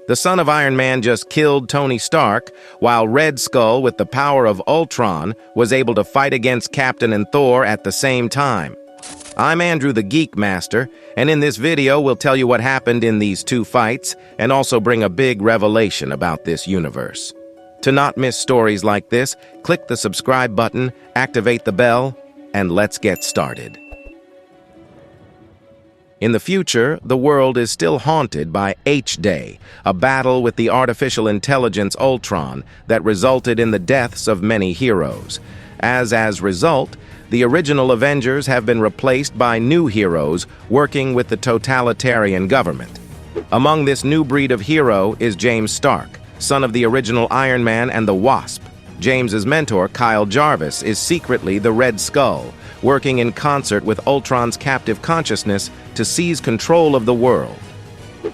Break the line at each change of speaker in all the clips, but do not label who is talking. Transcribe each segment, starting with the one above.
The son of Iron Man just killed Tony Stark, while Red Skull, with the power of Ultron, was able to fight against Captain and Thor at the same time. I'm Andrew the Geek Master, and in this video we'll tell you what happened in these two fights and also bring a big revelation about this universe. To not miss stories like this, click the subscribe button, activate the bell, and let's get started. In the future, the world is still haunted by H-Day, a battle with the artificial intelligence Ultron that resulted in the deaths of many heroes. As result, the original Avengers have been replaced by new heroes working with the totalitarian government. Among this new breed of hero is James Stark, son of the original Iron Man and the Wasp. James's mentor, Kyle Jarvis, is secretly the Red Skull, working in concert with Ultron's captive consciousness to seize control of the world.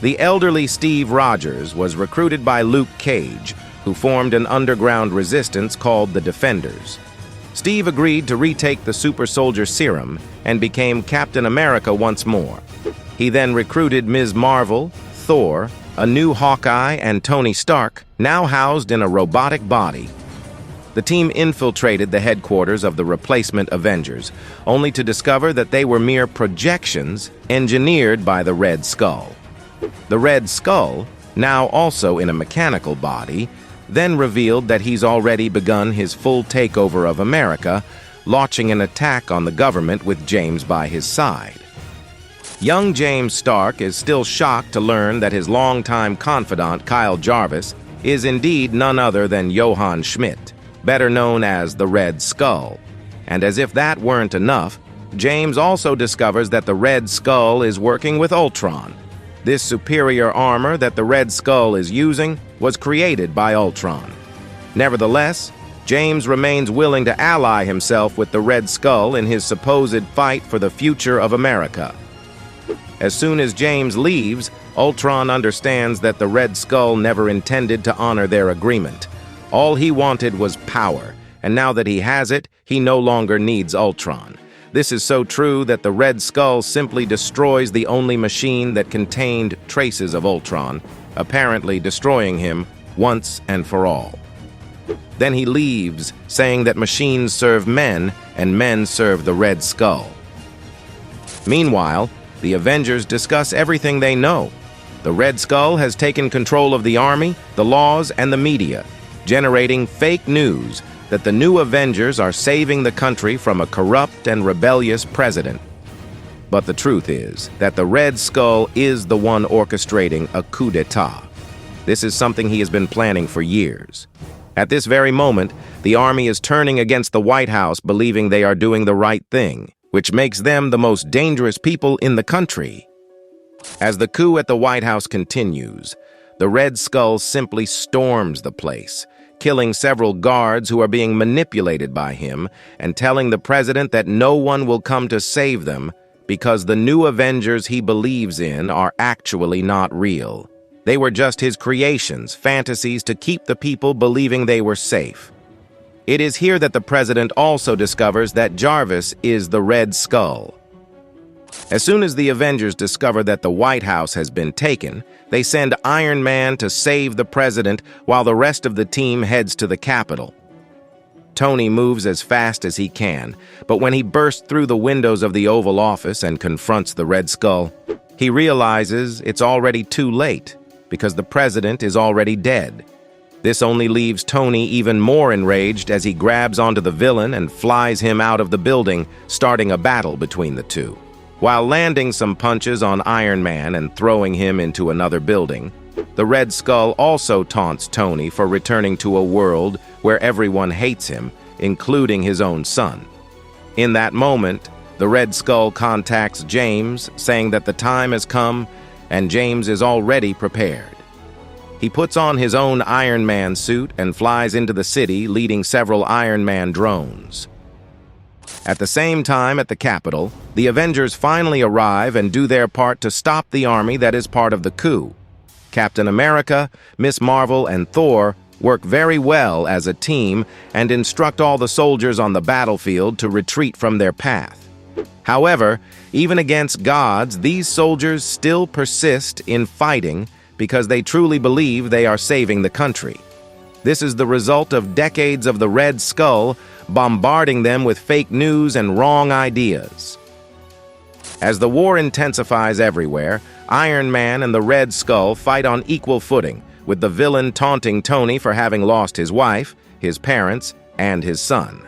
The elderly Steve Rogers was recruited by Luke Cage, who formed an underground resistance called the Defenders. Steve agreed to retake the super soldier serum and became Captain America once more. He then recruited Ms. Marvel, Thor, a new Hawkeye, and Tony Stark, now housed in a robotic body. The team infiltrated the headquarters of the replacement Avengers, only to discover that they were mere projections engineered by the Red Skull. The Red Skull, now also in a mechanical body, then revealed that he's already begun his full takeover of America, launching an attack on the government with James by his side. Young James Stark is still shocked to learn that his longtime confidant, Kyle Jarvis, is indeed none other than Johann Schmidt, better known as the Red Skull. And as if that weren't enough, James also discovers that the Red Skull is working with Ultron. This superior armor that the Red Skull is using was created by Ultron. Nevertheless, James remains willing to ally himself with the Red Skull in his supposed fight for the future of America. As soon as James leaves, Ultron understands that the Red Skull never intended to honor their agreement. All he wanted was power, and now that he has it, he no longer needs Ultron. This is so true that the Red Skull simply destroys the only machine that contained traces of Ultron, apparently destroying him once and for all. Then he leaves, saying that machines serve men and men serve the Red Skull. Meanwhile, the Avengers discuss everything they know. The Red Skull has taken control of the army, the laws, and the media, generating fake news that the new Avengers are saving the country from a corrupt and rebellious president. But the truth is that the Red Skull is the one orchestrating a coup d'etat. This is something he has been planning for years. At this very moment, the army is turning against the White House, believing they are doing the right thing, which makes them the most dangerous people in the country. As the coup at the White House continues, the Red Skull simply storms the place, killing several guards who are being manipulated by him and telling the president that no one will come to save them because the new Avengers he believes in are actually not real. They were just his creations, fantasies to keep the people believing they were safe. It is here that the president also discovers that Jarvis is the Red Skull. As soon as the Avengers discover that the White House has been taken, they send Iron Man to save the president while the rest of the team heads to the Capitol. Tony moves as fast as he can, but when he bursts through the windows of the Oval Office and confronts the Red Skull, he realizes it's already too late because the president is already dead. This only leaves Tony even more enraged as he grabs onto the villain and flies him out of the building, starting a battle between the two. While landing some punches on Iron Man and throwing him into another building, the Red Skull also taunts Tony for returning to a world where everyone hates him, including his own son. In that moment, the Red Skull contacts James, saying that the time has come and James is already prepared. He puts on his own Iron Man suit and flies into the city, leading several Iron Man drones. At the same time at the Capitol, the Avengers finally arrive and do their part to stop the army that is part of the coup. Captain America, Ms. Marvel, and Thor work very well as a team and instruct all the soldiers on the battlefield to retreat from their path. However, even against gods, these soldiers still persist in fighting because they truly believe they are saving the country. This is the result of decades of the Red Skull bombarding them with fake news and wrong ideas. As the war intensifies everywhere, Iron Man and the Red Skull fight on equal footing, with the villain taunting Tony for having lost his wife, his parents, and his son.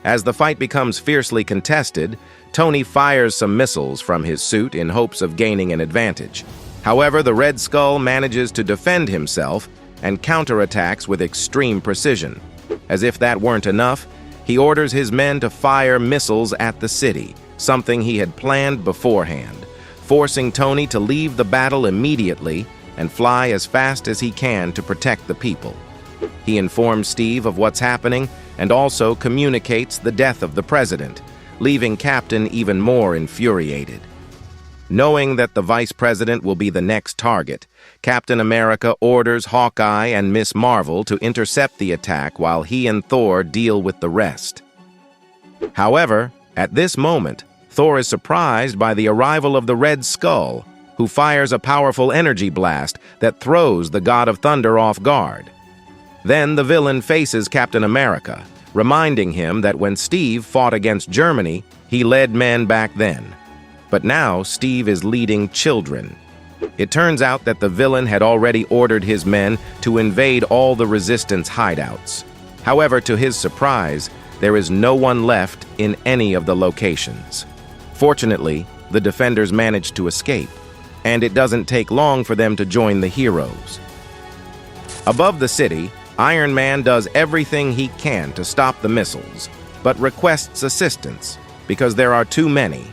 As the fight becomes fiercely contested, Tony fires some missiles from his suit in hopes of gaining an advantage. However, the Red Skull manages to defend himself and counterattacks with extreme precision. As if that weren't enough, he orders his men to fire missiles at the city, something he had planned beforehand, forcing Tony to leave the battle immediately and fly as fast as he can to protect the people. He informs Steve of what's happening and also communicates the death of the president, leaving Captain even more infuriated. Knowing that the vice president will be the next target, Captain America orders Hawkeye and Miss Marvel to intercept the attack while he and Thor deal with the rest. However, at this moment, Thor is surprised by the arrival of the Red Skull, who fires a powerful energy blast that throws the God of Thunder off guard. Then the villain faces Captain America, reminding him that when Steve fought against Germany, he led men back then. But now Steve is leading children. It turns out that the villain had already ordered his men to invade all the resistance hideouts. However, to his surprise, there is no one left in any of the locations. Fortunately, the defenders managed to escape, and it doesn't take long for them to join the heroes. Above the city, Iron Man does everything he can to stop the missiles, but requests assistance because there are too many.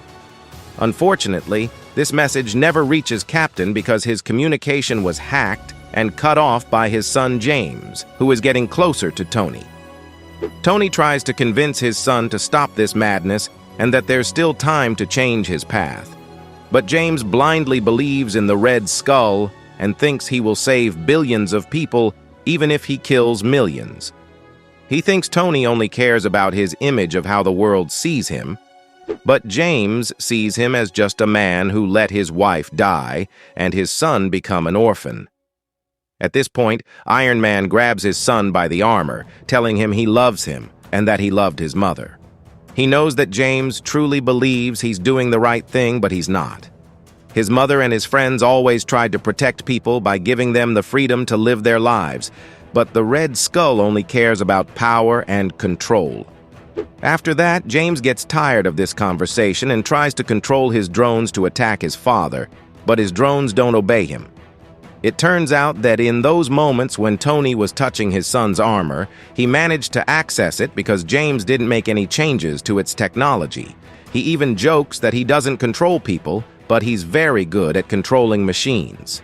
Unfortunately, this message never reaches Captain because his communication was hacked and cut off by his son James, who is getting closer to Tony. Tony tries to convince his son to stop this madness and that there's still time to change his path. But James blindly believes in the Red Skull and thinks he will save billions of people even if he kills millions. He thinks Tony only cares about his image of how the world sees him, but James sees him as just a man who let his wife die and his son become an orphan. At this point, Iron Man grabs his son by the armor, telling him he loves him and that he loved his mother. He knows that James truly believes he's doing the right thing, but he's not. His mother and his friends always tried to protect people by giving them the freedom to live their lives, but the Red Skull only cares about power and control. After that, James gets tired of this conversation and tries to control his drones to attack his father, but his drones don't obey him. It turns out that in those moments when Tony was touching his son's armor, he managed to access it because James didn't make any changes to its technology. He even jokes that he doesn't control people, but he's very good at controlling machines.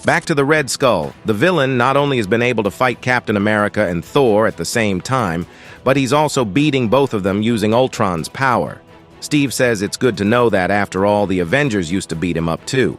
Back to the Red Skull, the villain not only has been able to fight Captain America and Thor at the same time, but he's also beating both of them using Ultron's power. Steve says it's good to know that after all, the Avengers used to beat him up too.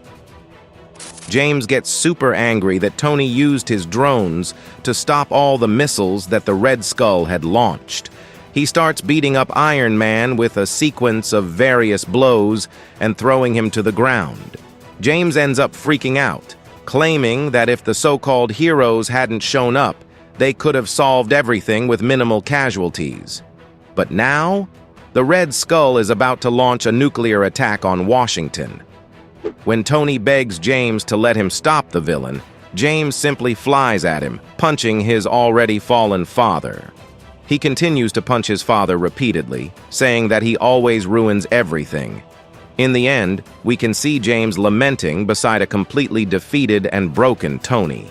James gets super angry that Tony used his drones to stop all the missiles that the Red Skull had launched. He starts beating up Iron Man with a sequence of various blows and throwing him to the ground. James ends up freaking out, claiming that if the so-called heroes hadn't shown up, they could have solved everything with minimal casualties. But now, the Red Skull is about to launch a nuclear attack on Washington. When Tony begs James to let him stop the villain, James simply flies at him, punching his already fallen father. He continues to punch his father repeatedly, saying that he always ruins everything. In the end, we can see James lamenting beside a completely defeated and broken Tony.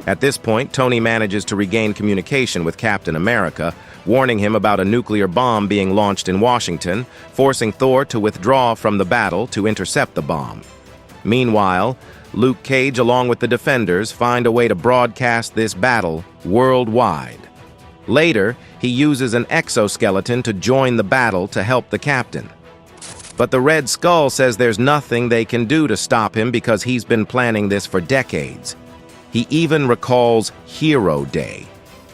At this point, Tony manages to regain communication with Captain America, warning him about a nuclear bomb being launched in Washington, forcing Thor to withdraw from the battle to intercept the bomb. Meanwhile, Luke Cage, along with the Defenders, find a way to broadcast this battle worldwide. Later, he uses an exoskeleton to join the battle to help the captain. But the Red Skull says there's nothing they can do to stop him because he's been planning this for decades. He even recalls Hero Day,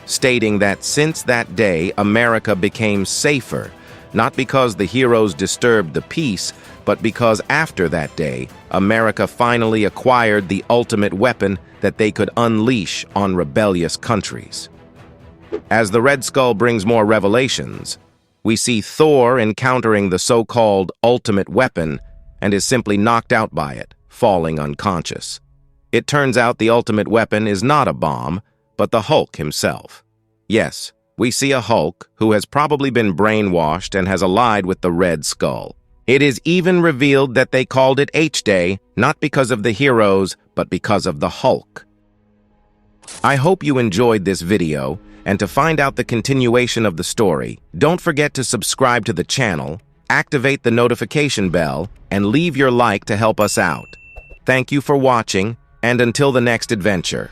stating that since that day, America became safer, not because the heroes disturbed the peace, but because after that day, America finally acquired the ultimate weapon that they could unleash on rebellious countries. As the Red Skull brings more revelations, we see Thor encountering the so-called ultimate weapon and is simply knocked out by it, falling unconscious. It turns out the ultimate weapon is not a bomb, but the Hulk himself. Yes, we see a Hulk who has probably been brainwashed and has allied with the Red Skull. It is even revealed that they called it H-Day, not because of the heroes, but because of the Hulk. I hope you enjoyed this video, and to find out the continuation of the story, don't forget to subscribe to the channel, activate the notification bell, and leave your like to help us out. Thank you for watching, and until the next adventure.